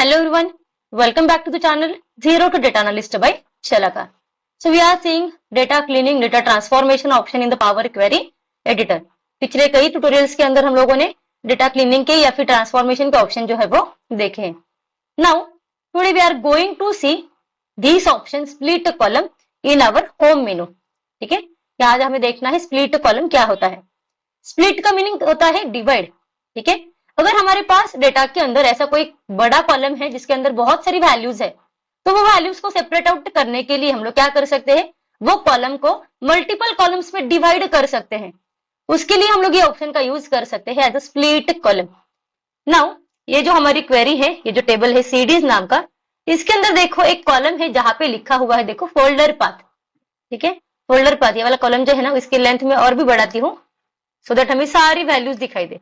Hello everyone, welcome back to the channel Zero to Data Analyst by Shalaka. So we are seeing data cleaning, data transformation option in the Power Query Editor. पिछले कई tutorials के अंदर हम लोगों ने data cleaning के या फिर ट्रांसफॉर्मेशन के ऑप्शन जो है वो देखे हैं. Now today we are going to see this option split column in our home menu. ठीक है, आज हमें देखना है स्प्लिट कॉलम क्या होता है. स्प्लिट का मीनिंग होता है डिवाइड. ठीक है, अगर हमारे पास डेटा के अंदर ऐसा कोई बड़ा कॉलम है जिसके अंदर बहुत सारी वैल्यूज है, तो वो वैल्यूज को सेपरेट आउट करने के लिए हम लोग क्या कर सकते हैं, वो कॉलम को मल्टीपल कॉलम्स में डिवाइड कर सकते हैं. उसके लिए हम लोग ये ऑप्शन का यूज कर सकते हैं as a split column. Now ये जो हमारी क्वेरी है, ये जो टेबल है सीडीज नाम का, इसके अंदर देखो एक कॉलम है जहां पे लिखा हुआ है, देखो फोल्डर पाथ. ठीक है, फोल्डर पाथ ये वाला कॉलम जो है ना, इसकी लेंथ में और भी बढ़ाती हूँ सो दैट हमें सारी वैल्यूज दिखाई दे.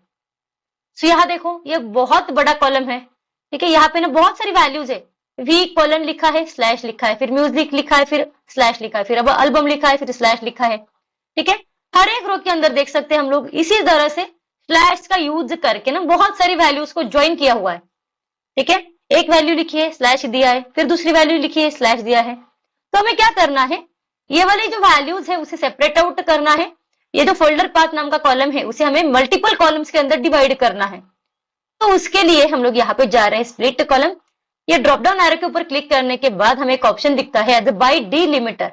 सो यहाँ देखो ये बहुत बड़ा कॉलम है. ठीक है, यहाँ पे ना बहुत सारी वैल्यूज है. वी कॉलन लिखा है, स्लैश लिखा है, फिर म्यूजिक लिखा है, फिर स्लैश लिखा है, फिर अब एल्बम लिखा है, फिर स्लैश लिखा है. ठीक है, हर एक रो के अंदर देख सकते हैं हम लोग इसी तरह से स्लैश का यूज करके ना बहुत सारी वैल्यूज को ज्वाइन किया हुआ है. ठीक है, एक वैल्यू लिखी है, स्लैश दिया है, फिर दूसरी वैल्यू लिखी है, स्लैश दिया है. तो हमें क्या करना है, ये वाली जो वैल्यूज है उसे सेपरेट आउट करना है. ये जो फोल्डर पाथ नाम का कॉलम है उसे हमें मल्टीपल कॉलम्स के अंदर डिवाइड करना है. तो उसके लिए हम लोग यहाँ पे जा रहे हैं स्प्लिट कॉलम. ये ड्रॉप डाउन एरो के ऊपर क्लिक करने के बाद हमें एक ऑप्शन दिखता है एज बाय डिलिमिटर.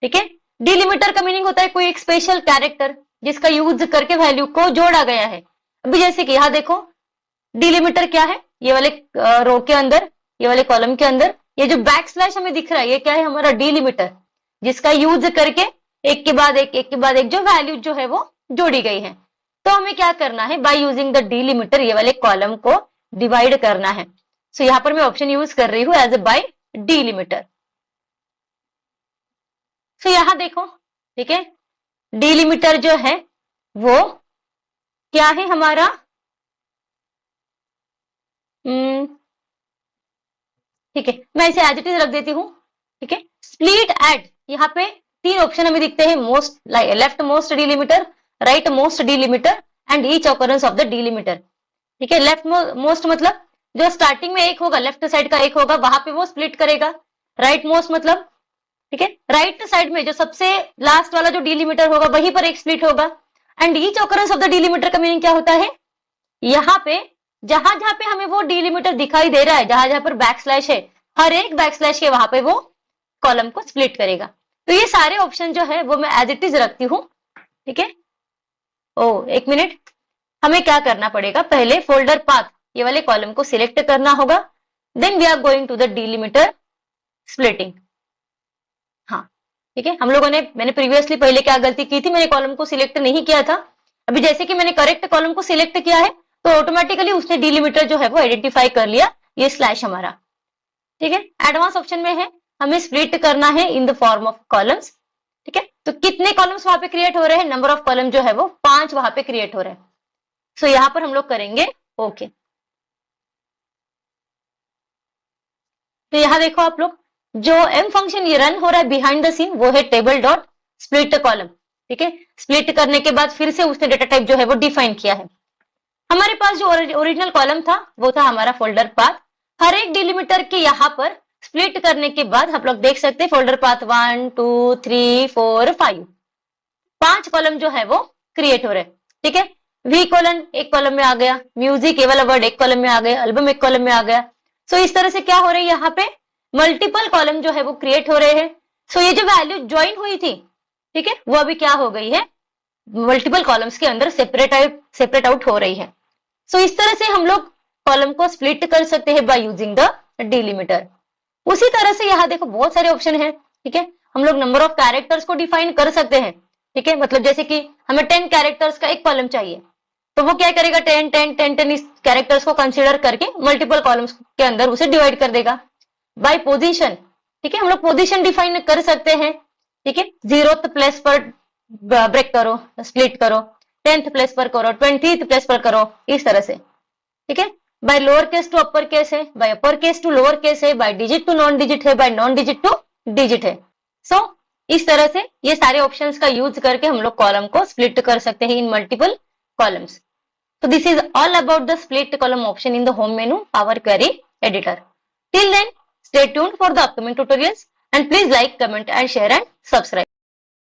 ठीक है, डिलिमिटर का मीनिंग होता है कोई एक स्पेशल कैरेक्टर जिसका यूज करके वैल्यू को जोड़ा गया है. अभी जैसे कि यहाँ देखो डिलिमिटर क्या है, ये वाले रो के अंदर, ये वाले कॉलम के अंदर ये जो बैक स्लैश हमें दिख रहा है, ये क्या है, हमारा डिलिमिटर, जिसका यूज करके एक के बाद एक जो वैल्यू जो है वो जोड़ी गई है. तो हमें क्या करना है, बाय यूजिंग द डिलिमिटर ये वाले कॉलम को डिवाइड करना है. सो यहाँ पर मैं ऑप्शन यूज कर रही हूँ एज ए बाय डिलिमिटर. सो यहाँ देखो, ठीक है, डिलिमिटर जो है वो क्या है हमारा, ठीक है, मैं इसे एज इट इज रख देती हूँ. ठीक है, स्प्लिट एड, यहाँ पे तीन ऑप्शन हमें दिखते हैं, most left most delimiter, right most delimiter and each occurrence of the delimiter. ठीक है, लेफ्ट मोस्ट मतलब जो स्टार्टिंग में एक होगा, लेफ्ट साइड का एक होगा, वहां पे वो स्प्लिट करेगा. राइट मोस्ट मतलब, ठीक है, राइट साइड में जो सबसे लास्ट वाला जो डिलिमिटर होगा वहीं पर एक स्प्लिट होगा. And each occurrence of the delimiter का मीनिंग क्या होता है, यहाँ पे जहां जहां पे हमें वो डिलिमिटर दिखाई दे रहा है, जहां जहां पर बैक स्लैश है, हर एक बैक स्लैश के वहां पे वो कॉलम को स्प्लिट करेगा. तो ये सारे ऑप्शन जो है वो मैं एज इट इज रखती हूँ. ठीक है, एक मिनट, हमें क्या करना पड़ेगा, पहले फोल्डर पाथ ये वाले कॉलम को सिलेक्ट करना होगा, then we are going to the delimiter splitting. हाँ ठीक है, हम लोगों ने, मैंने प्रीवियसली पहले क्या गलती की थी, मैंने कॉलम को सिलेक्ट नहीं किया था. अभी जैसे कि मैंने करेक्ट कॉलम को सिलेक्ट किया है तो ऑटोमेटिकली उसने डिलिमिटर जो है वो आइडेंटिफाई कर लिया, ये स्लैश हमारा. ठीक है, एडवांस ऑप्शन में है, हमें स्प्लिट करना है in the form of columns. ठीक है, तो कितने कॉलम्स वहां पे क्रिएट हो रहे हैं, नंबर ऑफ कॉलम जो है वो 5 वहां पे क्रिएट हो रहे हैं. सो यहाँ पर हम लोग करेंगे ओके. तो यहाँ देखो आप लोग, जो एम फंक्शन ये रन हो रहा है बिहाइंड द सीन वो है टेबल डॉट स्प्लिट कॉलम. ठीक है, स्प्लिट करने के बाद फिर से उसने डेटा टाइप जो है वो डिफाइन किया है. हमारे पास जो ओरिजिनल कॉलम था वो था हमारा फोल्डर पाथ. हर एक डिलिमिटर के यहाँ पर स्प्लिट करने के बाद हम लोग देख सकते हैं फोल्डर पाथ 1 2 3 4 5 5 कॉलम जो है वो क्रिएट हो रहे हैं. ठीक है, वी कॉलन एक कॉलम में आ गया, म्यूजिक ये वाला वर्ड एक कॉलम में आ गया, एल्बम एक कॉलम में आ गया. सो इस तरह से क्या हो रहा है, यहाँ पे मल्टीपल कॉलम जो है वो क्रिएट हो रहे हैं. सो ये जो वैल्यू ज्वाइन हुई थी, ठीक है, वो अभी क्या हो गई है, मल्टीपल कॉलम्स के अंदर सेपरेट आउट हो रही है. सो इस तरह से हम लोग कॉलम को स्प्लिट कर सकते हैं बाय यूजिंग द डिलिमिटर. उसी तरह से यहाँ देखो बहुत सारे ऑप्शन है. ठीक है, हम लोग नंबर ऑफ कैरेक्टर्स को डिफाइन कर सकते हैं. ठीक है, मतलब जैसे कि हमें 10 कैरेक्टर्स का एक कॉलम चाहिए, तो वो क्या करेगा, 10 इस कैरेक्टर्स को कंसीडर करके मल्टीपल कॉलम्स के अंदर उसे डिवाइड कर देगा. बाय पोजीशन, ठीक है, हम लोग पोजीशन डिफाइन कर सकते हैं. ठीक है, 0th प्लेस पर ब्रेक करो, स्प्लिट करो, 10th प्लेस पर करो, 20th प्लेस पर करो, इस तरह से. ठीक है, by lower case to upper case है, by upper case to lower case है, by digit to non digit है, by non digit to digit है. सो इस तरह से ये सारे ऑप्शंस का यूज करके हम लोग कॉलम को स्प्लिट कर सकते हैं इन multiple columns. So this is all about the split column option in the home menu Power Query editor. Till then, stay tuned for the upcoming tutorials and please like, comment and share and subscribe.